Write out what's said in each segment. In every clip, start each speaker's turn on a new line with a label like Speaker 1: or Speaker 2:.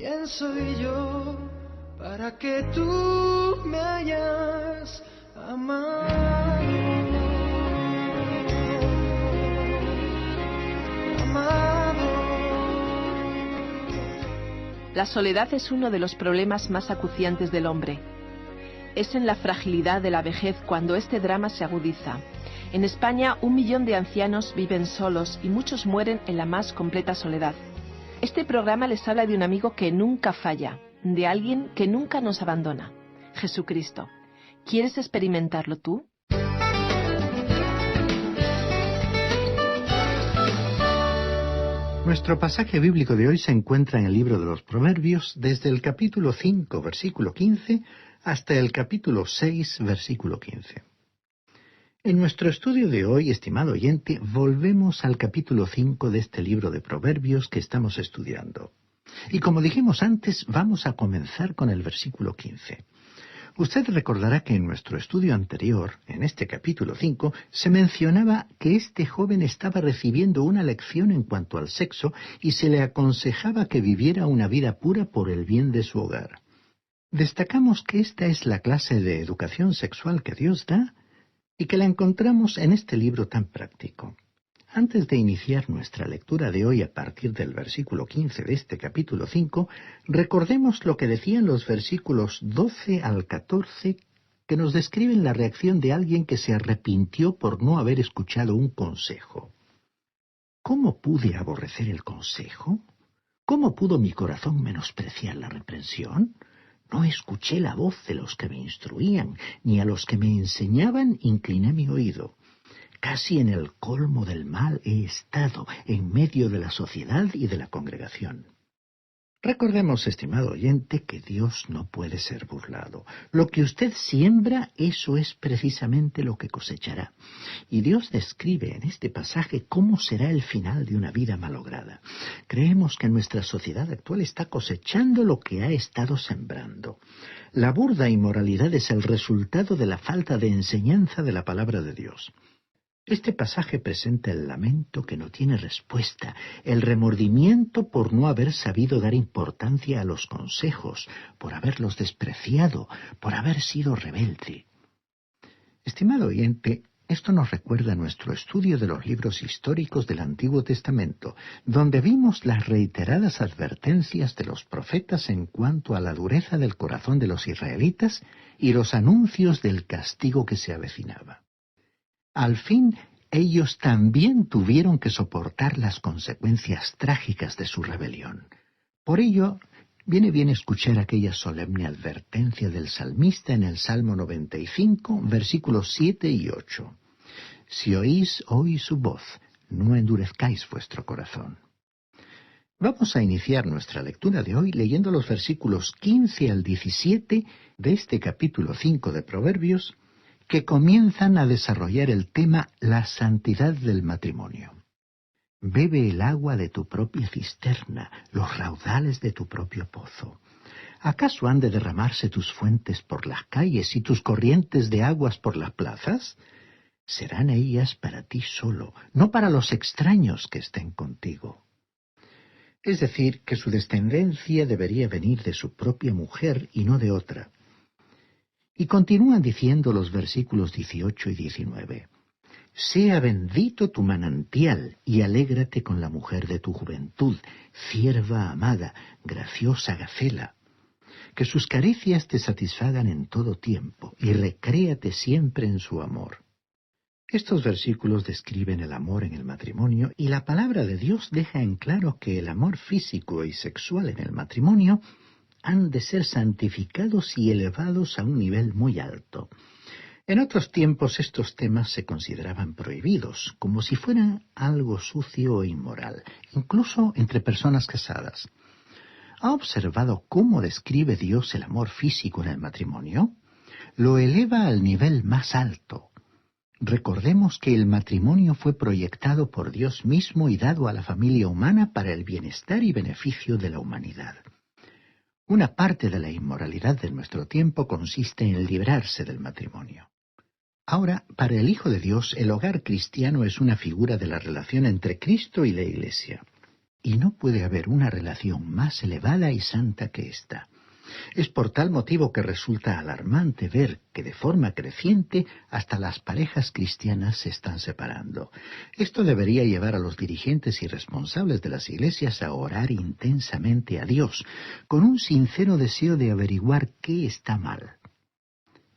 Speaker 1: ¿Quién soy yo para que tú me hayas amado?
Speaker 2: La soledad es uno de los problemas más acuciantes del hombre. Es en la fragilidad de la vejez cuando este drama se agudiza. En España, 1 millón de ancianos viven solos y muchos mueren en la más completa soledad. Este programa les habla de un amigo que nunca falla, de alguien que nunca nos abandona, Jesucristo. ¿Quieres experimentarlo tú?
Speaker 3: Nuestro pasaje bíblico de hoy se encuentra en el libro de los Proverbios, desde el capítulo 5, versículo 15, hasta el capítulo 6, versículo 15. En nuestro estudio de hoy, estimado oyente, volvemos al capítulo 5 de este libro de Proverbios que estamos estudiando. Y como dijimos antes, vamos a comenzar con el versículo 15. Usted recordará que en nuestro estudio anterior, en este capítulo 5, se mencionaba que este joven estaba recibiendo una lección en cuanto al sexo y se le aconsejaba que viviera una vida pura por el bien de su hogar. Destacamos que esta es la clase de educación sexual que Dios da y que la encontramos en este libro tan práctico. Antes de iniciar nuestra lectura de hoy a partir del versículo 15 de este capítulo 5, recordemos lo que decían los versículos 12 al 14 que nos describen la reacción de alguien que se arrepintió por no haber escuchado un consejo. ¿Cómo pude aborrecer el consejo? ¿Cómo pudo mi corazón menospreciar la reprensión? No escuché la voz de los que me instruían, ni a los que me enseñaban incliné mi oído. Casi en el colmo del mal he estado, en medio de la sociedad y de la congregación. Recordemos, estimado oyente, que Dios no puede ser burlado. Lo que usted siembra, eso es precisamente lo que cosechará. Y Dios describe en este pasaje cómo será el final de una vida malograda. Creemos que nuestra sociedad actual está cosechando lo que ha estado sembrando. La burda inmoralidad es el resultado de la falta de enseñanza de la palabra de Dios. Este pasaje presenta el lamento que no tiene respuesta, el remordimiento por no haber sabido dar importancia a los consejos, por haberlos despreciado, por haber sido rebelde. Estimado oyente, esto nos recuerda nuestro estudio de los libros históricos del Antiguo Testamento, donde vimos las reiteradas advertencias de los profetas en cuanto a la dureza del corazón de los israelitas y los anuncios del castigo que se avecinaba. Al fin, ellos también tuvieron que soportar las consecuencias trágicas de su rebelión. Por ello, viene bien escuchar aquella solemne advertencia del salmista en el Salmo 95, versículos 7 y 8. Si oís hoy su voz, no endurezcáis vuestro corazón. Vamos a iniciar nuestra lectura de hoy leyendo los versículos 15 al 17 de este capítulo 5 de Proverbios, que comienzan a desarrollar el tema la santidad del matrimonio. Bebe el agua de tu propia cisterna, los raudales de tu propio pozo. ¿Acaso han de derramarse tus fuentes por las calles y tus corrientes de aguas por las plazas? Serán ellas para ti solo, no para los extraños que estén contigo. Es decir, que su descendencia debería venir de su propia mujer y no de otra. Y continúan diciendo los versículos 18 y 19. Sea bendito tu manantial y alégrate con la mujer de tu juventud, sierva amada, graciosa Gacela. Que sus caricias te satisfagan en todo tiempo y recréate siempre en su amor. Estos versículos describen el amor en el matrimonio y la palabra de Dios deja en claro que el amor físico y sexual en el matrimonio han de ser santificados y elevados a un nivel muy alto. En otros tiempos estos temas se consideraban prohibidos, como si fueran algo sucio o inmoral, incluso entre personas casadas. ¿Ha observado cómo describe Dios el amor físico en el matrimonio? Lo eleva al nivel más alto. Recordemos que el matrimonio fue proyectado por Dios mismo y dado a la familia humana para el bienestar y beneficio de la humanidad. Una parte de la inmoralidad de nuestro tiempo consiste en librarse del matrimonio. Ahora, para el Hijo de Dios, el hogar cristiano es una figura de la relación entre Cristo y la Iglesia. y no puede haber una relación más elevada y santa que esta. Es por tal motivo que resulta alarmante ver que de forma creciente hasta las parejas cristianas se están separando. Esto debería llevar a los dirigentes y responsables de las iglesias a orar intensamente a Dios, con un sincero deseo de averiguar qué está mal.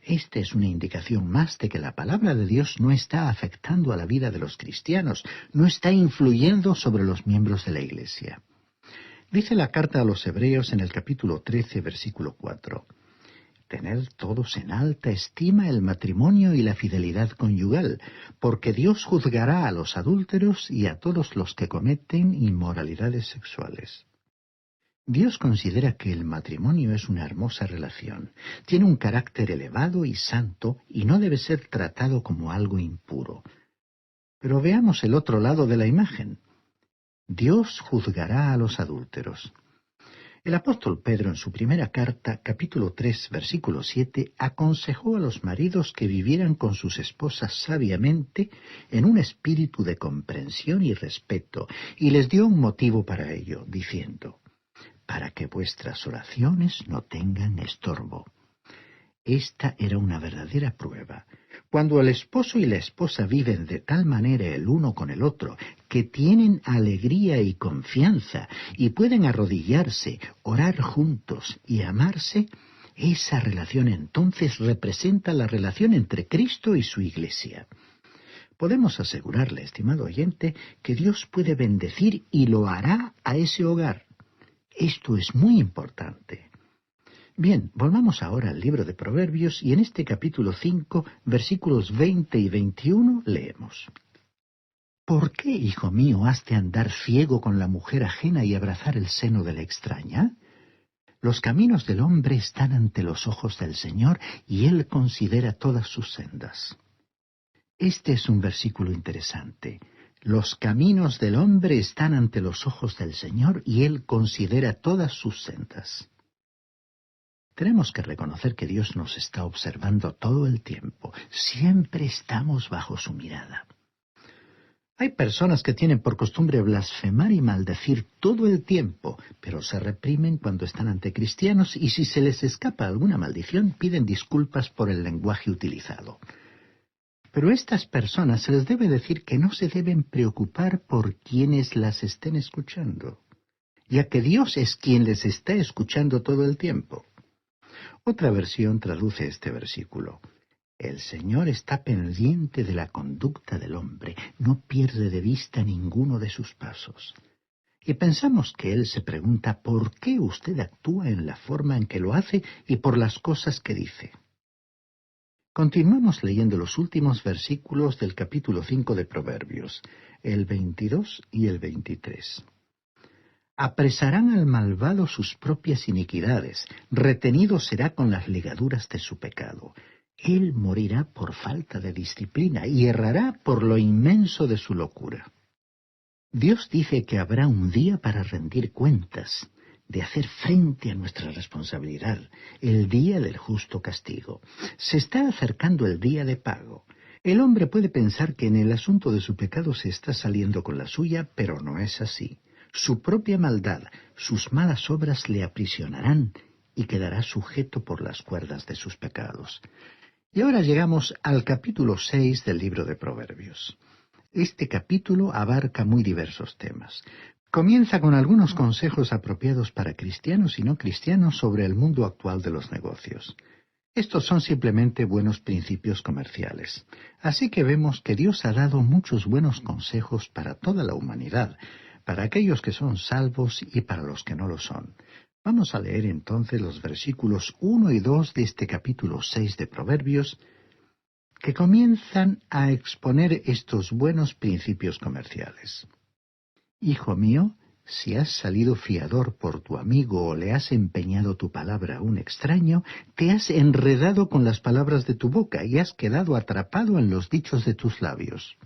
Speaker 3: Esta es una indicación más de que la palabra de Dios no está afectando a la vida de los cristianos, no está influyendo sobre los miembros de la iglesia. Dice la carta a los Hebreos en el capítulo 13, versículo 4. Tened todos en alta estima el matrimonio y la fidelidad conyugal, porque Dios juzgará a los adúlteros y a todos los que cometen inmoralidades sexuales. Dios considera que el matrimonio es una hermosa relación, tiene un carácter elevado y santo y no debe ser tratado como algo impuro. Pero veamos el otro lado de la imagen. Dios juzgará a los adúlteros. El apóstol Pedro en su primera carta, capítulo 3, versículo 7, aconsejó a los maridos que vivieran con sus esposas sabiamente en un espíritu de comprensión y respeto, y les dio un motivo para ello, diciendo: para que vuestras oraciones no tengan estorbo. Esta era una verdadera prueba. Cuando el esposo y la esposa viven de tal manera el uno con el otro, que tienen alegría y confianza, y pueden arrodillarse, orar juntos y amarse, esa relación entonces representa la relación entre Cristo y su Iglesia. Podemos asegurarle, estimado oyente, que Dios puede bendecir y lo hará a ese hogar. Esto es muy importante. Bien, volvamos ahora al libro de Proverbios y en este capítulo 5, versículos 20 y 21 leemos: ¿Por qué, hijo mío, has de andar ciego con la mujer ajena y abrazar el seno de la extraña? Los caminos del hombre están ante los ojos del Señor y Él considera todas sus sendas. Este es un versículo interesante. Los caminos del hombre están ante los ojos del Señor y Él considera todas sus sendas. Tenemos que reconocer que Dios nos está observando todo el tiempo. Siempre estamos bajo su mirada. Hay personas que tienen por costumbre blasfemar y maldecir todo el tiempo, pero se reprimen cuando están ante cristianos y si se les escapa alguna maldición piden disculpas por el lenguaje utilizado. Pero a estas personas se les debe decir que no se deben preocupar por quienes las estén escuchando, ya que Dios es quien les está escuchando todo el tiempo. Otra versión traduce este versículo: el Señor está pendiente de la conducta del hombre, no pierde de vista ninguno de sus pasos. Y pensamos que Él se pregunta por qué usted actúa en la forma en que lo hace y por las cosas que dice. Continuamos leyendo los últimos versículos del capítulo 5 de Proverbios, el 22 y el 23. Apresarán al malvado sus propias iniquidades, retenido será con las ligaduras de su pecado. Él morirá por falta de disciplina y errará por lo inmenso de su locura. Dios dice que habrá un día para rendir cuentas, de hacer frente a nuestra responsabilidad, el día del justo castigo. Se está acercando el día de pago. El hombre puede pensar que en el asunto de su pecado se está saliendo con la suya, pero no es así. Su propia maldad, sus malas obras le aprisionarán y quedará sujeto por las cuerdas de sus pecados. Y ahora llegamos al capítulo 6 del libro de Proverbios. Este capítulo abarca muy diversos temas. Comienza con algunos consejos apropiados para cristianos y no cristianos sobre el mundo actual de los negocios. Estos son simplemente buenos principios comerciales. Así que vemos que Dios ha dado muchos buenos consejos para toda la humanidad, para aquellos que son salvos y para los que no lo son. Vamos a leer entonces los versículos 1 y 2 de este capítulo 6 de Proverbios, que comienzan a exponer estos buenos principios comerciales. Hijo mío, si has salido fiador por tu amigo o le has empeñado tu palabra a un extraño, te has enredado con las palabras de tu boca y has quedado atrapado en los dichos de tus labios.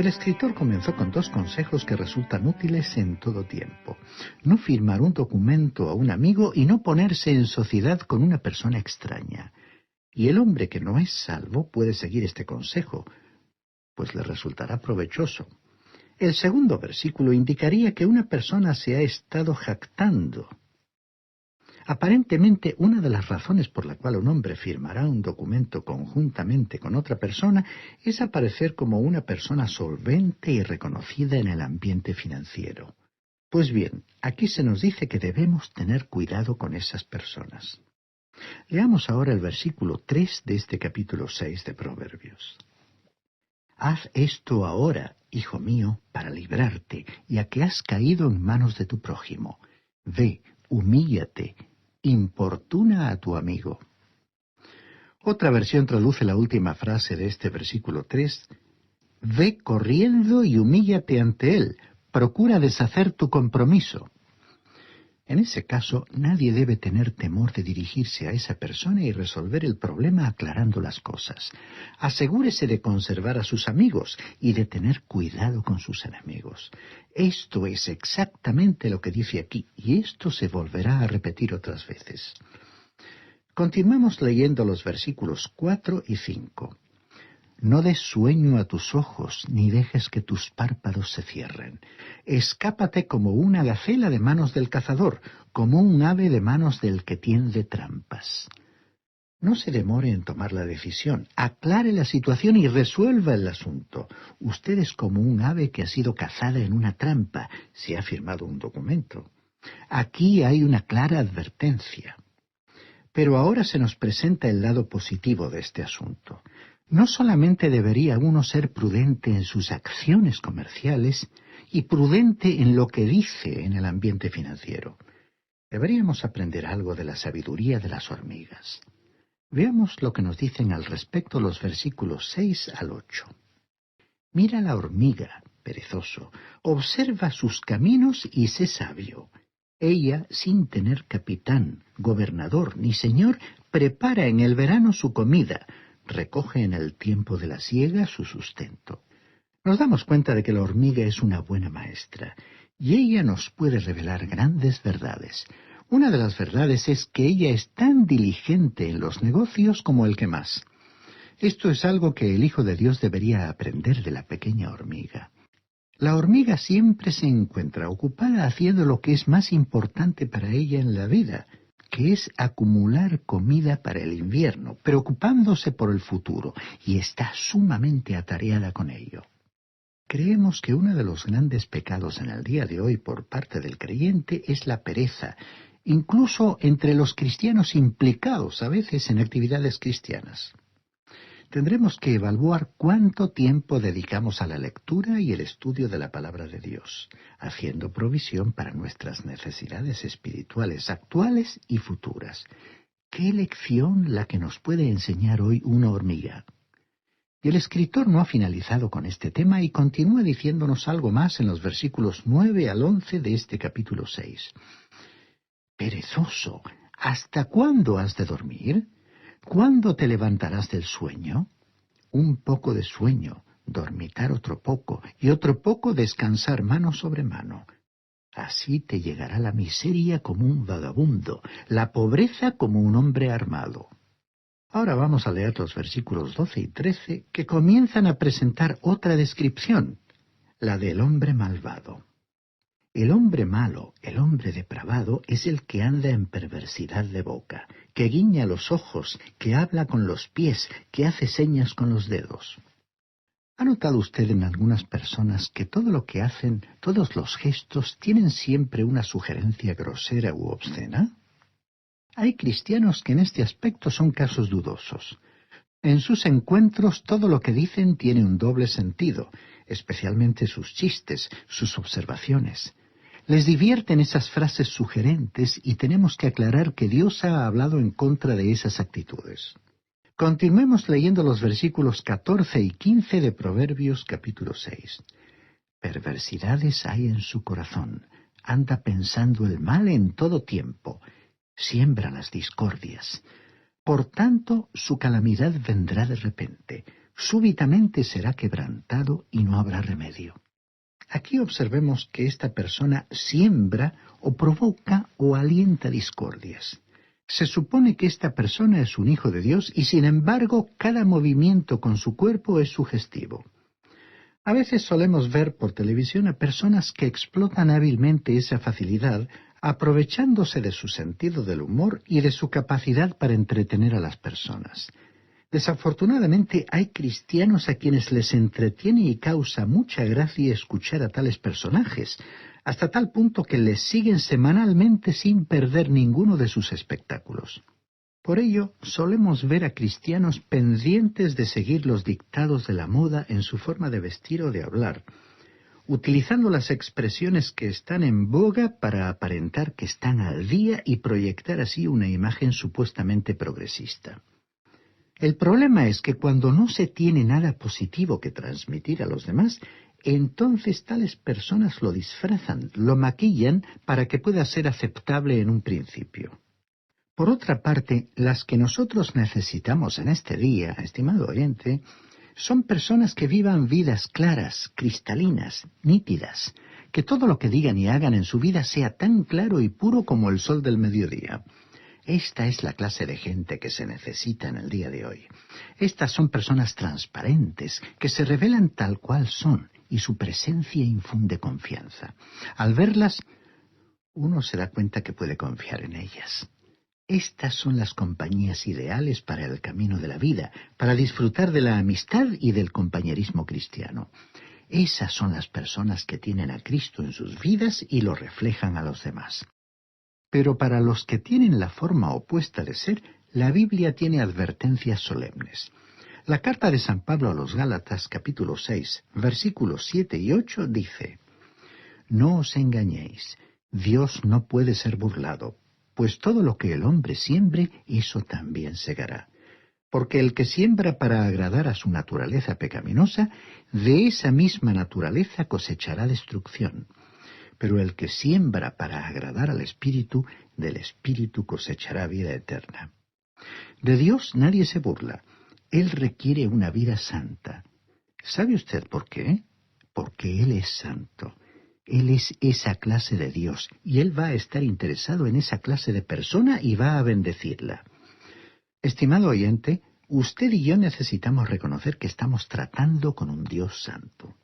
Speaker 3: El escritor comenzó con 2 consejos que resultan útiles en todo tiempo. No firmar un documento a un amigo y no ponerse en sociedad con una persona extraña. Y el hombre que no es salvo puede seguir este consejo, pues le resultará provechoso. El segundo versículo indicaría que una persona se ha estado jactando. Aparentemente, una de las razones por la cual un hombre firmará un documento conjuntamente con otra persona es aparecer como una persona solvente y reconocida en el ambiente financiero. Pues bien, aquí se nos dice que debemos tener cuidado con esas personas. Leamos ahora el versículo 3 de este capítulo 6 de Proverbios. Haz esto ahora, hijo mío, para librarte, ya que has caído en manos de tu prójimo. Ve, humíllate, importuna a tu amigo. Otra versión traduce la última frase de este versículo 3. Ve corriendo y humíllate ante él. Procura deshacer tu compromiso. En ese caso, nadie debe tener temor de dirigirse a esa persona y resolver el problema aclarando las cosas. Asegúrese de conservar a sus amigos y de tener cuidado con sus enemigos. Esto es exactamente lo que dice aquí, y esto se volverá a repetir otras veces. Continuamos leyendo los versículos 4 y 5. No des sueño a tus ojos, ni dejes que tus párpados se cierren. Escápate como una gacela de manos del cazador, como un ave de manos del que tiende trampas. No se demore en tomar la decisión, aclare la situación y resuelva el asunto. Usted es como un ave que ha sido cazada en una trampa, se ha firmado un documento. Aquí hay una clara advertencia. Pero ahora se nos presenta el lado positivo de este asunto. No solamente debería uno ser prudente en sus acciones comerciales y prudente en lo que dice en el ambiente financiero. Deberíamos aprender algo de la sabiduría de las hormigas. Veamos lo que nos dicen al respecto los versículos 6 al 8. Mira la hormiga, perezoso, observa sus caminos y sé sabio. Ella, sin tener capitán, gobernador ni señor, prepara en el verano su comida, recoge en el tiempo de la siega su sustento. Nos damos cuenta de que la hormiga es una buena maestra, y ella nos puede revelar grandes verdades. Una de las verdades es que ella es tan diligente en los negocios como el que más. Esto es algo que el Hijo de Dios debería aprender de la pequeña hormiga. La hormiga siempre se encuentra ocupada haciendo lo que es más importante para ella en la vida, que es acumular comida para el invierno, preocupándose por el futuro, y está sumamente atareada con ello. Creemos que uno de los grandes pecados en el día de hoy por parte del creyente es la pereza, incluso entre los cristianos implicados a veces en actividades cristianas. Tendremos que evaluar cuánto tiempo dedicamos a la lectura y el estudio de la palabra de Dios, haciendo provisión para nuestras necesidades espirituales actuales y futuras. ¿Qué lección la que nos puede enseñar hoy una hormiga? Y el escritor no ha finalizado con este tema y continúa diciéndonos algo más en los versículos 9 al 11 de este capítulo 6. Perezoso, ¿hasta cuándo has de dormir? ¿Cuándo te levantarás del sueño? Un poco de sueño, dormitar otro poco, y otro poco descansar mano sobre mano. Así te llegará la miseria como un vagabundo, la pobreza como un hombre armado. Ahora vamos a leer los versículos 12 y 13, que comienzan a presentar otra descripción, la del hombre malvado. El hombre malo, el hombre depravado, es el que anda en perversidad de boca, que guiña los ojos, que habla con los pies, que hace señas con los dedos. ¿Ha notado usted en algunas personas que todo lo que hacen, todos los gestos, tienen siempre una sugerencia grosera u obscena? Hay cristianos que en este aspecto son casos dudosos. En sus encuentros todo lo que dicen tiene un doble sentido, especialmente sus chistes, sus observaciones. Les divierten esas frases sugerentes y tenemos que aclarar que Dios ha hablado en contra de esas actitudes. Continuemos leyendo los versículos 14 y 15 de Proverbios capítulo 6. Perversidades hay en su corazón, anda pensando el mal en todo tiempo, siembra las discordias. Por tanto, su calamidad vendrá de repente, súbitamente será quebrantado y no habrá remedio. Aquí observemos que esta persona siembra o provoca o alienta discordias. Se supone que esta persona es un hijo de Dios y sin embargo cada movimiento con su cuerpo es sugestivo. A veces solemos ver por televisión a personas que explotan hábilmente esa facilidad, aprovechándose de su sentido del humor y de su capacidad para entretener a las personas. Desafortunadamente hay cristianos a quienes les entretiene y causa mucha gracia escuchar a tales personajes, hasta tal punto que les siguen semanalmente sin perder ninguno de sus espectáculos. Por ello, solemos ver a cristianos pendientes de seguir los dictados de la moda en su forma de vestir o de hablar, utilizando las expresiones que están en boga para aparentar que están al día y proyectar así una imagen supuestamente progresista. El problema es que cuando no se tiene nada positivo que transmitir a los demás, entonces tales personas lo disfrazan, lo maquillan para que pueda ser aceptable en un principio. Por otra parte, las que nosotros necesitamos en este día, estimado oyente, son personas que vivan vidas claras, cristalinas, nítidas, que todo lo que digan y hagan en su vida sea tan claro y puro como el sol del mediodía. Esta es la clase de gente que se necesita en el día de hoy. Estas son personas transparentes, que se revelan tal cual son, y su presencia infunde confianza. Al verlas, uno se da cuenta que puede confiar en ellas. Estas son las compañías ideales para el camino de la vida, para disfrutar de la amistad y del compañerismo cristiano. Esas son las personas que tienen a Cristo en sus vidas y lo reflejan a los demás. Pero para los que tienen la forma opuesta de ser, la Biblia tiene advertencias solemnes. La carta de San Pablo a los Gálatas, capítulo 6, versículos 7 y 8, dice: «No os engañéis, Dios no puede ser burlado, pues todo lo que el hombre siembre, eso también segará. Porque el que siembra para agradar a su naturaleza pecaminosa, de esa misma naturaleza cosechará destrucción. Pero el que siembra para agradar al Espíritu, del Espíritu cosechará vida eterna». De Dios nadie se burla. Él requiere una vida santa. ¿Sabe usted por qué? Porque Él es santo. Él es esa clase de Dios, y Él va a estar interesado en esa clase de persona y va a bendecirla. Estimado oyente, usted y yo necesitamos reconocer que estamos tratando con un Dios santo.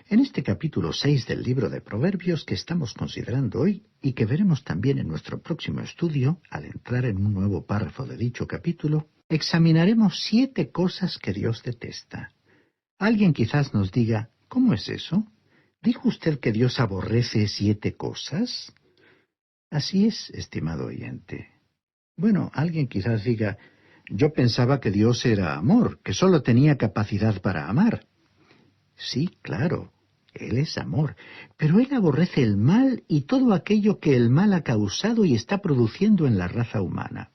Speaker 3: En este capítulo 6 del libro de Proverbios que estamos considerando hoy y que veremos también en nuestro próximo estudio, al entrar en un nuevo párrafo de dicho capítulo, examinaremos 7 cosas que Dios detesta. Alguien quizás nos diga, ¿cómo es eso? ¿Dijo usted que Dios aborrece 7 cosas? Así es, estimado oyente. Bueno, alguien quizás diga, yo pensaba que Dios era amor, que solo tenía capacidad para amar. Sí, claro, Él es amor, pero Él aborrece el mal y todo aquello que el mal ha causado y está produciendo en la raza humana.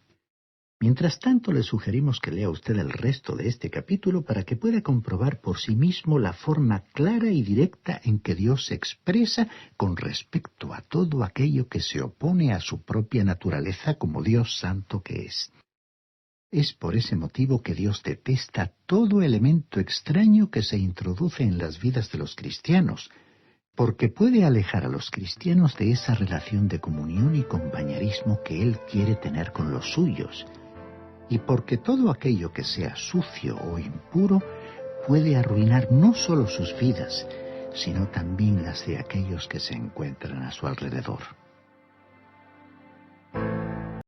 Speaker 3: Mientras tanto, le sugerimos que lea usted el resto de este capítulo para que pueda comprobar por sí mismo la forma clara y directa en que Dios se expresa con respecto a todo aquello que se opone a su propia naturaleza como Dios santo que es. Es por ese motivo que Dios detesta todo elemento extraño que se introduce en las vidas de los cristianos, porque puede alejar a los cristianos de esa relación de comunión y compañerismo que Él quiere tener con los suyos, y porque todo aquello que sea sucio o impuro puede arruinar no solo sus vidas, sino también las de aquellos que se encuentran a su alrededor.